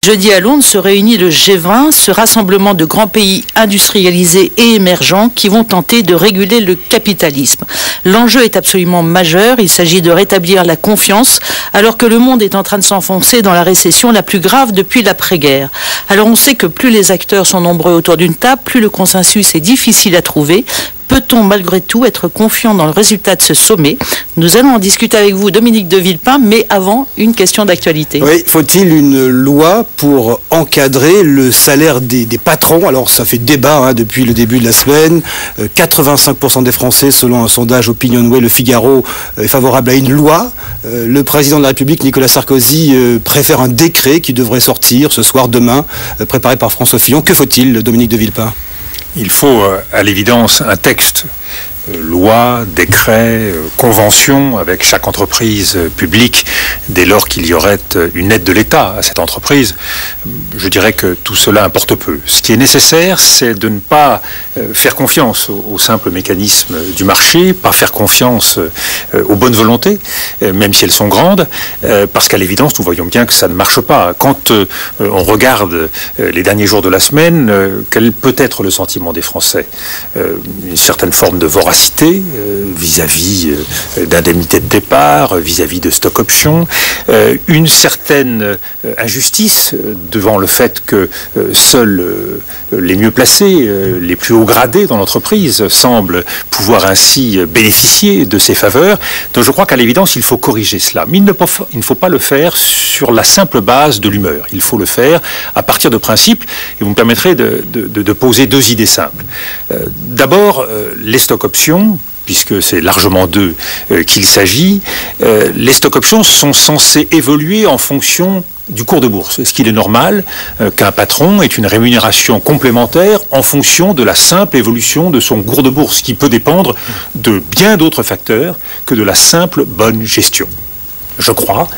Jeudi à Londres se réunit le G20, ce rassemblement de grands pays industrialisés et émergents qui vont tenter de réguler le capitalisme. L'enjeu est absolument majeur, il s'agit de rétablir la confiance alors que le monde est en train de s'enfoncer dans la récession la plus grave depuis l'après-guerre. Alors on sait que plus les acteurs sont nombreux autour d'une table, plus le consensus est difficile à trouver. Peut-on malgré tout être confiant dans le résultat de ce sommet? Nous allons en discuter avec vous, Dominique de Villepin, mais avant, une question d'actualité. Oui, faut-il une loi pour encadrer le salaire des patrons? Alors ça fait débat depuis le début de la semaine. 85% des Français, selon un sondage Opinionway, Le Figaro, est favorable à une loi. Le président de la République, Nicolas Sarkozy, préfère un décret qui devrait sortir ce soir, demain, préparé par François Fillon. Que faut-il, Dominique de Villepin? Il faut, à l'évidence, un texte, loi, décret, convention avec chaque entreprise publique, dès lors qu'il y aurait une aide de l'État à cette entreprise. Je dirais que tout cela importe peu. Ce qui est nécessaire, c'est de ne pas faire confiance au simple mécanisme du marché, pas faire confiance aux bonnes volontés, même si elles sont grandes, parce qu'à l'évidence, nous voyons bien que ça ne marche pas. Quand on regarde les derniers jours de la semaine, quel peut être le sentiment des Français? Une certaine forme de voracité vis-à-vis d'indemnités de départ, vis-à-vis de stock options, une certaine injustice devant le fait que seuls les mieux placés, les plus haut gradés dans l'entreprise semblent pouvoir ainsi bénéficier de ces faveurs. Donc je crois qu'à l'évidence, il faut corriger cela. Mais il ne faut pas le faire sur la simple base de l'humeur. Il faut le faire à partir de principes. Et vous me permettrez de poser deux idées simples. D'abord, les stock options, puisque c'est largement d'eux qu'il s'agit, les stock options sont censés évoluer en fonction du cours de bourse. Est-ce qu'il est normal qu'un patron ait une rémunération complémentaire en fonction de la simple évolution de son cours de bourse, qui peut dépendre de bien d'autres facteurs que de la simple bonne gestion? Je crois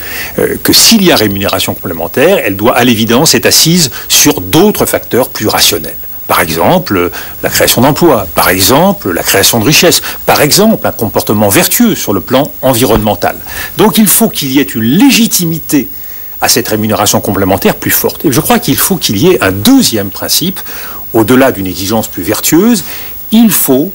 que s'il y a rémunération complémentaire, elle doit à l'évidence être assise sur d'autres facteurs plus rationnels. Par exemple, la création d'emplois, par exemple, la création de richesses, par exemple, un comportement vertueux sur le plan environnemental. Donc il faut qu'il y ait une légitimité à cette rémunération complémentaire plus forte. Et je crois qu'il faut qu'il y ait un deuxième principe, au-delà d'une exigence plus vertueuse, il faut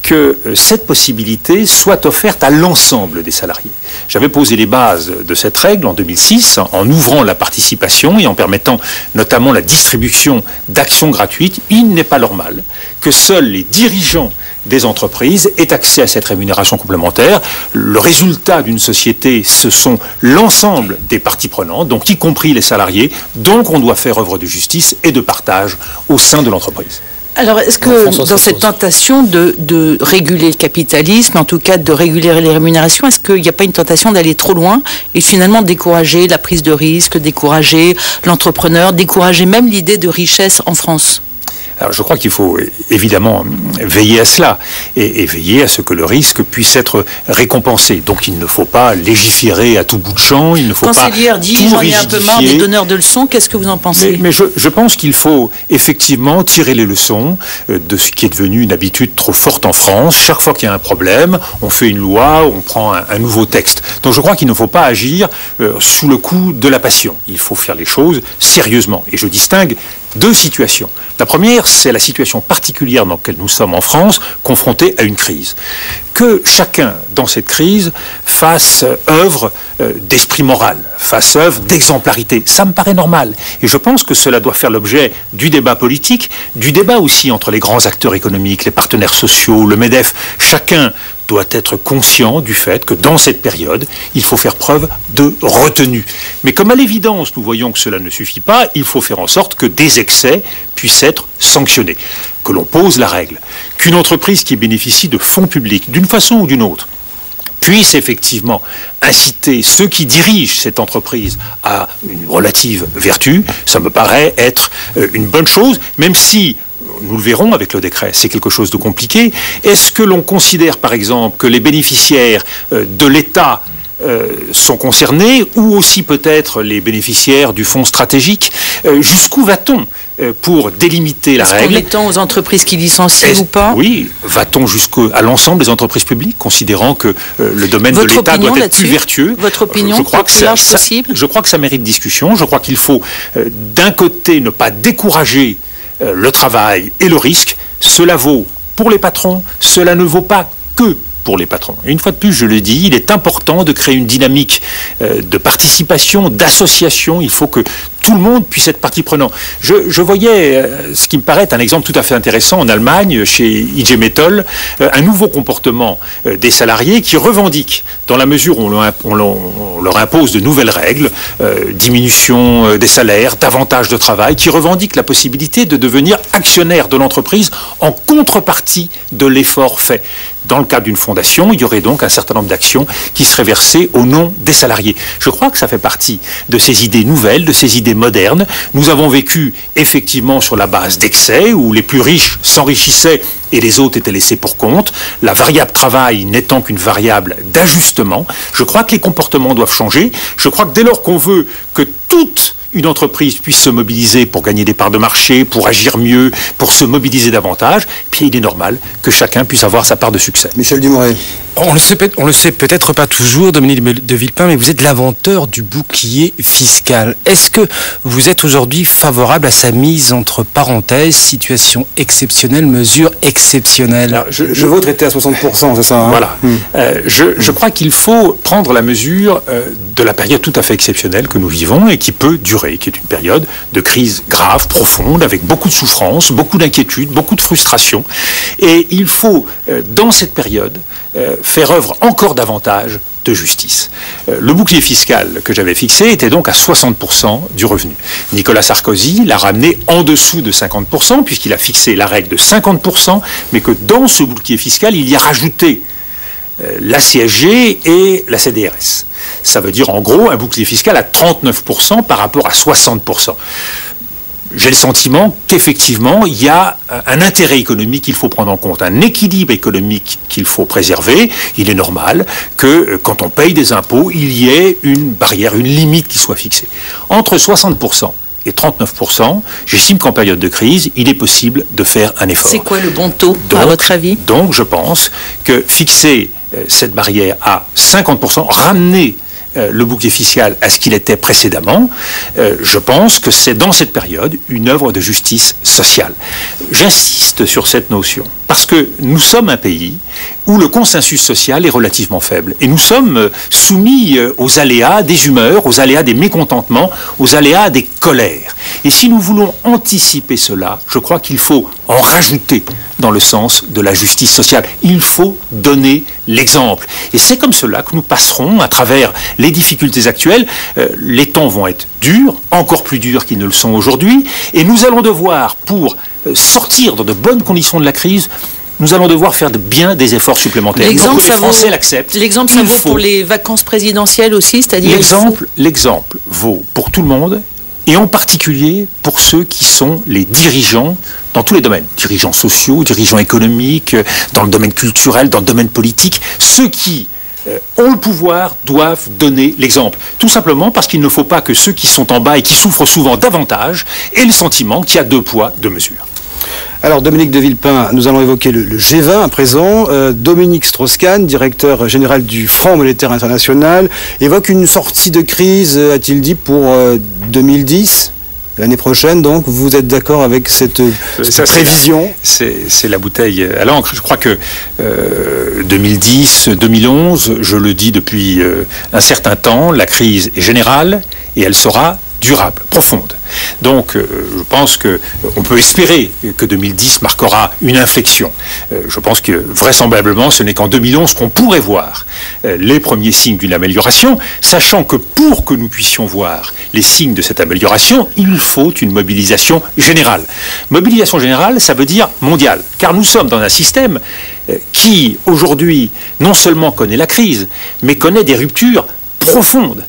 que cette possibilité soit offerte à l'ensemble des salariés. J'avais posé les bases de cette règle en 2006, en ouvrant la participation et en permettant notamment la distribution d'actions gratuites. Il n'est pas normal que seuls les dirigeants des entreprises aient accès à cette rémunération complémentaire. Le résultat d'une société, ce sont l'ensemble des parties prenantes, donc y compris les salariés. Donc on doit faire œuvre de justice et de partage au sein de l'entreprise. Alors, est-ce que dans cette tentation de réguler le capitalisme, en tout cas de réguler les rémunérations, est-ce qu'il n'y a pas une tentation d'aller trop loin et finalement décourager la prise de risque, décourager l'entrepreneur, décourager même l'idée de richesse en France ? Alors, je crois qu'il faut évidemment veiller à cela et veiller à ce que le risque puisse être récompensé. Donc il ne faut pas légiférer à tout bout de champ, il ne faut pas Cancelière dit, j'en ai un peu marre des donneurs de leçons, qu'est-ce que vous en pensez? Mais je pense qu'il faut effectivement tirer les leçons de ce qui est devenu une habitude trop forte en France. Chaque fois qu'il y a un problème, on fait une loi, on prend un nouveau texte. Donc je crois qu'il ne faut pas agir sous le coup de la passion. Il faut faire les choses sérieusement. Et je distingue deux situations. La première, c'est la situation particulière dans laquelle nous sommes en France, confrontés à une crise. Que chacun, dans cette crise, fasse œuvre d'esprit moral, fasse œuvre d'exemplarité. Ça me paraît normal. Et je pense que cela doit faire l'objet du débat politique, du débat aussi entre les grands acteurs économiques, les partenaires sociaux, le MEDEF. Chacun doit être conscient du fait que dans cette période, il faut faire preuve de retenue. Mais comme à l'évidence, nous voyons que cela ne suffit pas, il faut faire en sorte que des excès puissent être sanctionnés. Que l'on pose la règle, qu'une entreprise qui bénéficie de fonds publics, d'une façon ou d'une autre, puisse effectivement inciter ceux qui dirigent cette entreprise à une relative vertu, ça me paraît être une bonne chose, même si nous le verrons avec le décret, c'est quelque chose de compliqué. Est-ce que l'on considère, par exemple, que les bénéficiaires de l'État sont concernés, ou aussi peut-être les bénéficiaires du fonds stratégique. Jusqu'où va-t-on pour délimiter la règle? Est-ce qu'on étend aux entreprises qui licencient ou pas? Oui, va-t-on jusqu'à l'ensemble des entreprises publiques, considérant que le domaine de l'État doit être plus vertueux? Votre opinion, plus large possible? Je crois que ça mérite discussion. Je crois qu'il faut, d'un côté, ne pas décourager le travail et le risque. Cela vaut pour les patrons, cela ne vaut pas que pour les patrons. Et une fois de plus, je le dis, il est important de créer une dynamique de participation, d'association. Il faut que tout le monde puisse être partie prenante. Je voyais ce qui me paraît un exemple tout à fait intéressant en Allemagne, chez IG Metall, un nouveau comportement des salariés qui revendiquent, dans la mesure où on leur impose de nouvelles règles, diminution des salaires, davantage de travail, qui revendiquent la possibilité de devenir actionnaire de l'entreprise en contrepartie de l'effort fait. Dans le cadre d'une fondation, il y aurait donc un certain nombre d'actions qui seraient versées au nom des salariés. Je crois que ça fait partie de ces idées nouvelles, de ces idées modernes. Nous avons vécu effectivement sur la base d'excès, où les plus riches s'enrichissaient et les autres étaient laissés pour compte, la variable travail n'étant qu'une variable d'ajustement. Je crois que les comportements doivent changer. Je crois que dès lors qu'on veut que toute une entreprise puisse se mobiliser pour gagner des parts de marché, pour agir mieux, pour se mobiliser davantage, puis il est normal que chacun puisse avoir sa part de succès. Michel Dumoré. On le sait peut-être pas toujours, Dominique de Villepin, mais vous êtes l'inventeur du bouclier fiscal. Est-ce que vous êtes aujourd'hui favorable à sa mise entre parenthèses, situation exceptionnelle, mesure exceptionnelle? Alors, je veux traiter à 60%, c'est ça, hein? Voilà. Je crois qu'il faut prendre la mesure de la période tout à fait exceptionnelle que nous vivons et qui peut durer, qui est une période de crise grave, profonde, avec beaucoup de souffrance, beaucoup d'inquiétude, beaucoup de frustration. Et il faut, dans cette période, faire œuvre encore davantage de justice. Le bouclier fiscal que j'avais fixé était donc à 60% du revenu. Nicolas Sarkozy l'a ramené en dessous de 50%, puisqu'il a fixé la règle de 50%, mais que dans ce bouclier fiscal, il y a rajouté la CSG et la CDRS. Ça veut dire en gros un bouclier fiscal à 39% par rapport à 60%. J'ai le sentiment qu'effectivement, il y a un intérêt économique qu'il faut prendre en compte, un équilibre économique qu'il faut préserver. Il est normal que quand on paye des impôts, il y ait une barrière, une limite qui soit fixée. Entre 60% et 39%, j'estime qu'en période de crise, il est possible de faire un effort. C'est quoi le bon taux, à votre avis? Donc, je pense que fixer cette barrière à 50%, ramener le bouclier fiscal à ce qu'il était précédemment, je pense que c'est dans cette période une œuvre de justice sociale. J'insiste sur cette notion, parce que nous sommes un pays où le consensus social est relativement faible. Et nous sommes soumis aux aléas des humeurs, aux aléas des mécontentements, aux aléas des colères. Et si nous voulons anticiper cela, je crois qu'il faut en rajouter dans le sens de la justice sociale. Il faut donner l'exemple. Et c'est comme cela que nous passerons à travers les difficultés actuelles. Les temps vont être durs, encore plus durs qu'ils ne le sont aujourd'hui. Et nous allons devoir, pour sortir dans de bonnes conditions de la crise, nous allons devoir faire bien des efforts supplémentaires. L'exemple, les Français l'acceptent. L'exemple, ça vaut pour les vacances présidentielles aussi, c'est-à-dire... L'exemple vaut pour tout le monde, et en particulier pour ceux qui sont les dirigeants dans tous les domaines, dirigeants sociaux, dirigeants économiques, dans le domaine culturel, dans le domaine politique. Ceux qui ont le pouvoir doivent donner l'exemple. Tout simplement parce qu'il ne faut pas que ceux qui sont en bas et qui souffrent souvent davantage aient le sentiment qu'il y a 2 poids, 2 mesures. Alors Dominique de Villepin, nous allons évoquer le G20 à présent. Dominique Strauss-Kahn, directeur général du Fonds monétaire international, évoque une sortie de crise, a-t-il dit, pour 2010 ? L'année prochaine, donc, vous êtes d'accord avec cette prévision? C'est la bouteille à l'encre. Je crois que 2010, 2011, je le dis depuis un certain temps, la crise est générale et elle sera durable, profonde. Donc, je pense qu'on peut espérer que 2010 marquera une inflexion. Je pense que vraisemblablement, ce n'est qu'en 2011 qu'on pourrait voir les premiers signes d'une amélioration, sachant que pour que nous puissions voir les signes de cette amélioration, il faut une mobilisation générale. Mobilisation générale, ça veut dire mondiale, car nous sommes dans un système qui, aujourd'hui, non seulement connaît la crise, mais connaît des ruptures profonde.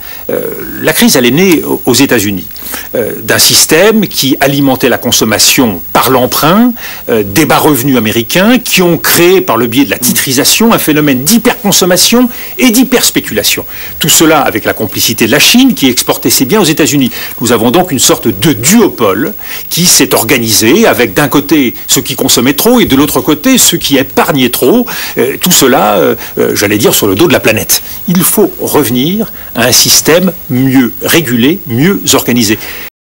La crise, elle est née aux États-Unis, d'un système qui alimentait la consommation par l'emprunt, des bas revenus américains qui ont créé par le biais de la titrisation un phénomène d'hyperconsommation et d'hyperspéculation. Tout cela avec la complicité de la Chine qui exportait ses biens aux États-Unis. Nous avons donc une sorte de duopole qui s'est organisé avec d'un côté ceux qui consommaient trop et de l'autre côté ceux qui épargnaient trop. Tout cela, j'allais dire, sur le dos de la planète. Il faut revenir à un système mieux régulé, mieux organisé.